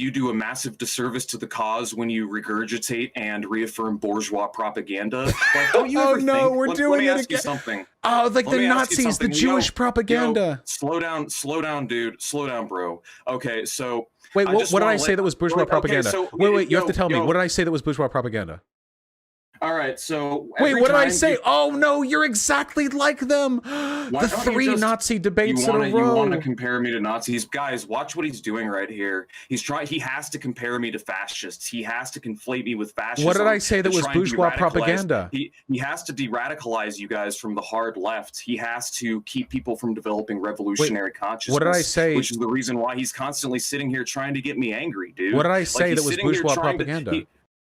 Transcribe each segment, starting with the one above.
you do a massive disservice to the cause when you regurgitate and reaffirm bourgeois propaganda. Like, don't you Oh ever no, think, we're let doing me it ask you again. something. Oh, like Let the me ask you Nazis, the something. Jewish propaganda. Slow down, dude. Slow down, bro. Okay, so wait, what did I wanna say that was bourgeois propaganda? Okay, so, wait, you have to tell me. What did I say that was bourgeois propaganda? All right, so wait, what did I say? Oh no, you're exactly like them. The three Nazi debates in a row. You want to compare me to Nazis? Guys, watch what he's doing right here. He has to compare me to fascists. He has to conflate me with fascism. What did I say that was bourgeois propaganda? He has to de-radicalize you guys from the hard left. He has to keep people from developing revolutionary consciousness. What did I say? Which is the reason why he's constantly sitting here trying to get me angry, dude. What did I say that was bourgeois propaganda?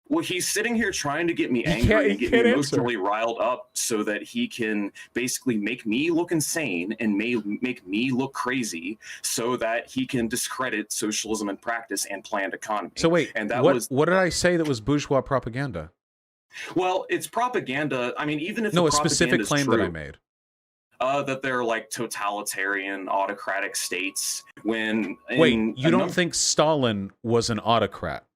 Well, he's sitting here trying to get me angry and get me emotionally riled up so that he can basically make me look insane and make me look crazy so that he can discredit socialism in practice and planned economy. So wait, and that what did I say that was bourgeois propaganda? Well, it's propaganda. I mean, even if a specific claim that I made. That they're like totalitarian, autocratic states. Wait, you don't think Stalin was an autocrat?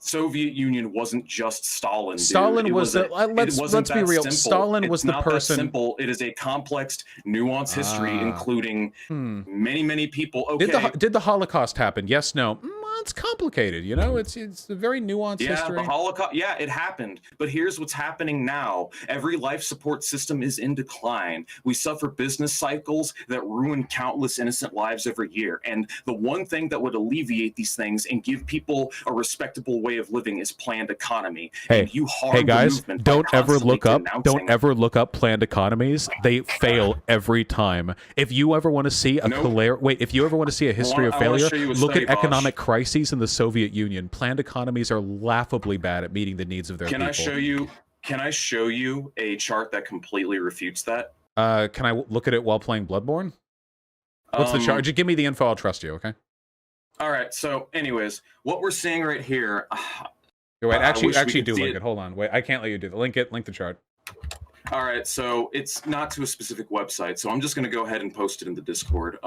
Soviet Union wasn't just Stalin. Dude. Stalin was let's be real. Simple. Stalin was the person. That simple. It is a complex, nuanced history, including many people. Okay. Did the Holocaust happen? Yes, no. It's complicated, you know. It's a very nuanced history. Yeah, the Holocaust. Yeah, it happened. But here's what's happening now. Every life support system is in decline. We suffer business cycles that ruin countless innocent lives every year. And the one thing that would alleviate these things and give people a respectable way of living is planned economy. Hey, and you harm guys, the movement don't by ever look up. denouncing. Don't ever look up planned economies. They fail every time. If you ever want to see if you ever want to see a history of failure, look at economic crises in the Soviet Union. Planned economies are laughably bad at meeting the needs of their people. Can I show you a chart that completely refutes that? Can I look at it while playing Bloodborne? What's the chart? Just give me the info. I'll trust you. Okay. All right. So, anyways, what we're seeing right here. Wait, actually, do link it. Hold on. Wait, I can't let you do the link the chart. All right. So it's not to a specific website. So I'm just going to go ahead and post it in the Discord.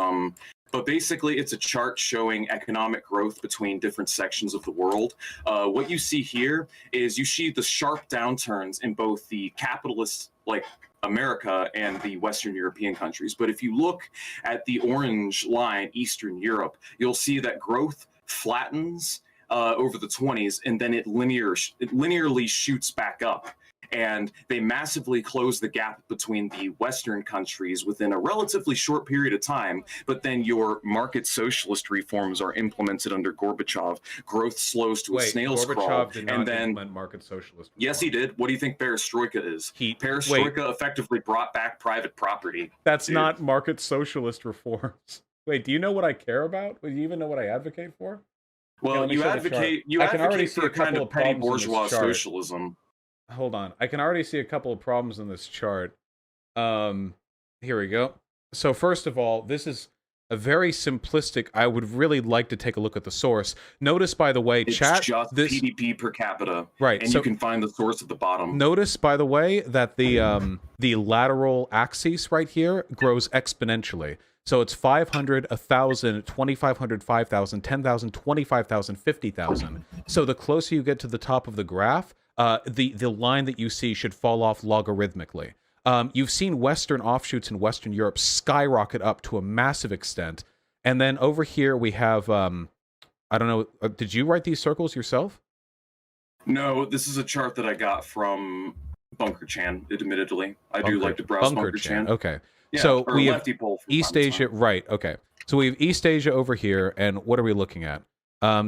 But basically, it's a chart showing economic growth between different sections of the world. What you see here is you see the sharp downturns in both the capitalist, like America, and the Western European countries. But if you look at the orange line, Eastern Europe, you'll see that growth flattens over the 20s, and then it linearly shoots back up. And they massively close the gap between the Western countries within a relatively short period of time. But then your market socialist reforms are implemented under Gorbachev. Growth slows to a snail's crawl. Gorbachev did not implement market socialist reform. Yes, he did. What do you think perestroika is? Perestroika effectively brought back private property. That's not market socialist reforms. Wait, do you know what I care about? Do you even know what I advocate for? Well, you advocate for a kind of petty bourgeois socialism. Hold on. I can already see a couple of problems in this chart. Here we go. So first of all, this is a very simplistic. I would really like to take a look at the source. Notice, by the way, it's chat. Just PDP per capita, right? And so, you can find the source at the bottom. Notice, by the way, that the lateral axis right here grows exponentially. So it's 500, 1,000, 2,500, 5,000, 10,000, 25,000, 50,000. So the closer you get to the top of the graph, the line that you see should fall off logarithmically. You've seen Western offshoots in Western Europe skyrocket up to a massive extent. And then over here we have, I don't know, did you write these circles yourself? No, this is a chart that I got from Bunker Chan, admittedly. I do like to browse Bunker Chan. Okay. Yeah, so we have poll East Asia, right, okay. So we have East Asia over here, and what are we looking at?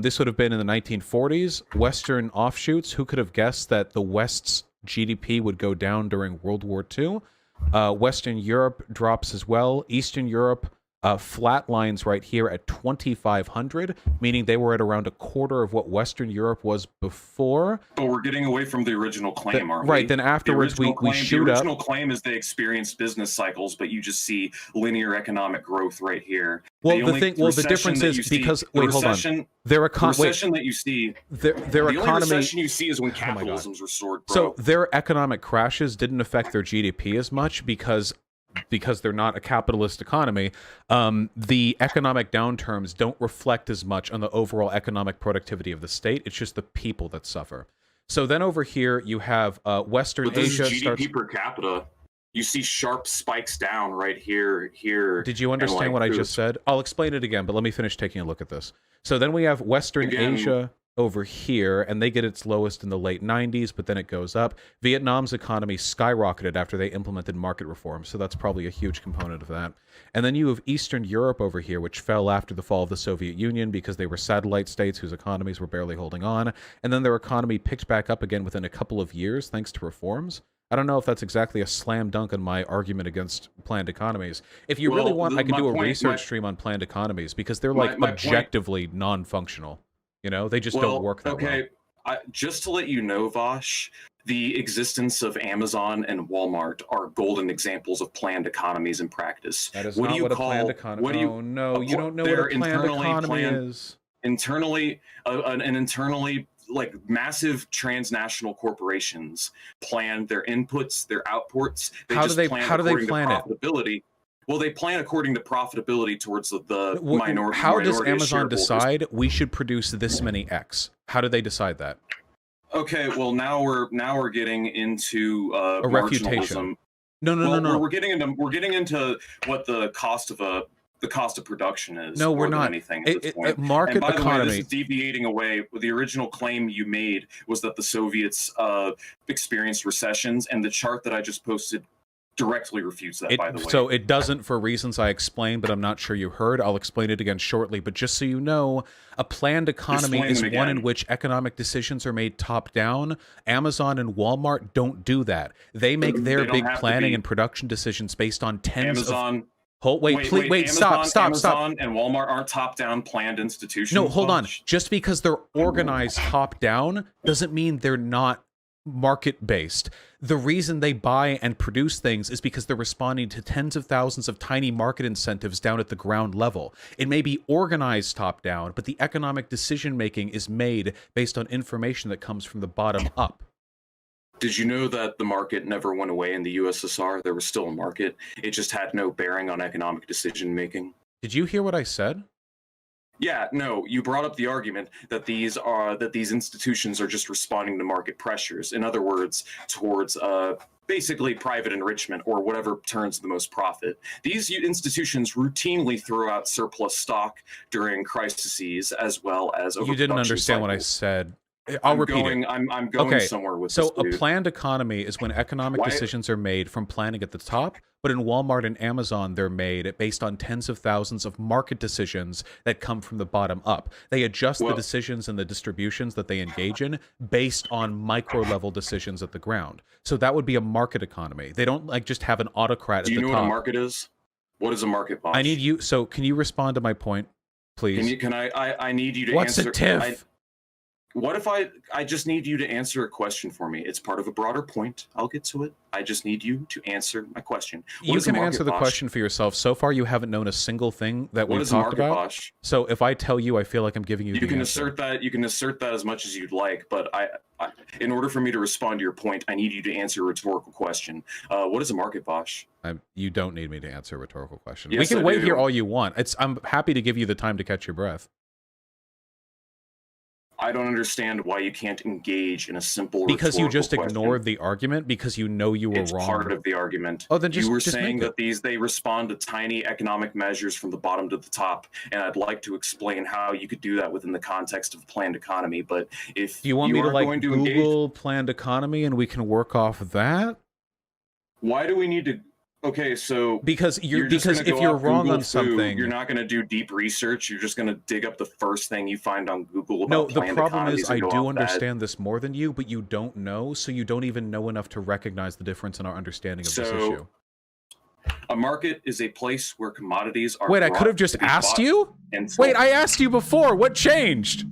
This would have been in the 1940s. Western offshoots. Who could have guessed that the West's GDP would go down during World War II? Western Europe drops as well. Eastern Europe flat lines right here at 2,500, meaning they were at around a quarter of what Western Europe was before. But we're getting away from the original claim, aren't we? Right, then afterwards we shoot up. The original claim is they experienced business cycles, but you just see linear economic growth right here. Well, the difference is because wait, hold on. The recession that you see, their economy. The only recession you see is when capitalism's restored, bro. So their economic crashes didn't affect their GDP as much because because they're not a capitalist economy, the economic downturns don't reflect as much on the overall economic productivity of the state. It's just the people that suffer. So then over here you have Western Asia. This is GDP per capita. You see sharp spikes down right here. Did you understand what I just said? I'll explain it again, but let me finish taking a look at this. So then we have Western Asia over here, and they get its lowest in the late 90s, but then it goes up. Vietnam's economy skyrocketed after they implemented market reform, so that's probably a huge component of that. And then you have Eastern Europe over here, which fell after the fall of the Soviet Union because they were satellite states whose economies were barely holding on, and then their economy picked back up again within a couple of years thanks to reforms. I don't know if that's exactly a slam dunk on my argument against planned economies. If you really want, I could do a research stream on planned economies because they're like objectively non-functional. You know, they just don't work that well. Just to let you know, Vaush, the existence of Amazon and Walmart are golden examples of planned economies in practice. That is not what a planned economy is. Oh, no, you don't know what a planned economy is. Internally, like massive transnational corporations plan their inputs, their outputs. How do they plan it? Well, they plan according to profitability towards the minority. How does Amazon decide we should produce this many X? How do they decide that? Okay, well now we're getting into a refutation. No. We're getting into what the cost of production is. No, we're not. Anything at this point. Market and by economy. The way, this is deviating away. The original claim you made was that the Soviets experienced recessions, and the chart that I just posted directly refutes that, by the way. So it doesn't, for reasons I explained, but I'm not sure you heard. I'll explain it again shortly. But just so you know, a planned economy is one in which economic decisions are made top-down. Amazon and Walmart don't do that. They make their big planning and production decisions based on tens of... Wait, stop. Amazon and Walmart aren't top-down planned institutions. No, hold on. Just because they're organized top-down doesn't mean they're not market-based. The reason they buy and produce things is because they're responding to tens of thousands of tiny market incentives down at the ground level. It may be organized top-down, but the economic decision-making is made based on information that comes from the bottom up. Did you know that the market never went away in the USSR? There was still a market. It just had no bearing on economic decision-making. Did you hear what I said? Yeah, no, you brought up the argument that these institutions are just responding to market pressures. In other words, towards basically private enrichment or whatever turns the most profit. These institutions routinely throw out surplus stock during crises as well as over. You didn't understand what I said. I'll repeat it. I'm going somewhere with this. So a planned economy is when economic decisions are made from planning at the top, but in Walmart and Amazon, they're made based on tens of thousands of market decisions that come from the bottom up. They adjust the decisions and the distributions that they engage in based on micro-level decisions at the ground. So that would be a market economy. They don't like just have an autocrat at the top. Do you know what a market is? What is a market, Vaush? I need you. So can you respond to my point, please? I need you to What's answer. What's a TIF? What if I just need you to answer a question for me? It's part of a broader point. I'll get to it. I just need you to answer my question. You can answer the question for yourself. So far, you haven't known a single thing that we've talked about. Bosh? So if I tell you, I feel like I'm giving you. You can assert that. You can assert that as much as you'd like, but in order for me to respond to your point, I need you to answer a rhetorical question. What is a market, Bosh? You don't need me to answer a rhetorical question. Yes, we can wait here all you want. I'm happy to give you the time to catch your breath. I don't understand why you can't engage in a simple because you just ignored the argument because you know you were wrong. It's part of the argument. Oh, then you were saying that they respond to tiny economic measures from the bottom to the top, and I'd like to explain how you could do that within the context of a planned economy. But if do you want me to like Google planned economy and we can work off of that? Why do we need to? Okay, so because if you're wrong on something, you're not going to do deep research. You're just going to dig up the first thing you find on Google about no, the planned problem is I economies do understand this more than you, but you don't know, so you don't even know enough to recognize the difference in our understanding of this issue. A market is a place where commodities are. Wait, I could have just asked you? Wait, I asked you before. What changed?